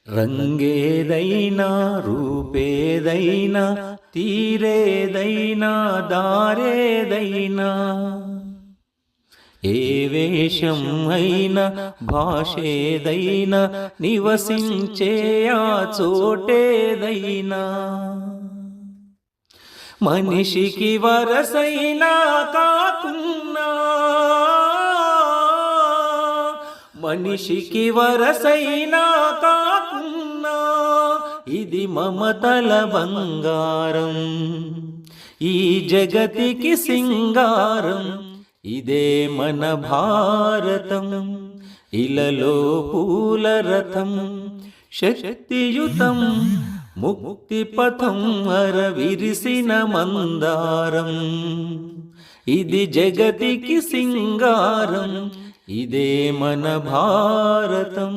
రంగేదైనా రూపేదైనా తీరేదైనా దారేదైనా ఏ వేషం అయినా భాషేదైనా నివసించే ఆ చోటేదైనా మనిషికి వరసైనా కాకున్నా మనిషికి వరసైనా కాకున్నా ఇది మమతల బంగారం ఈ జగతికి సింగారం ఇదే మన భారతం ఇలలో పూల రథం శక్తియుతం ముక్తి పథం అరవిరిసిన మందారం ఇది జగతికి సింగారం ఇదే మన భారతం।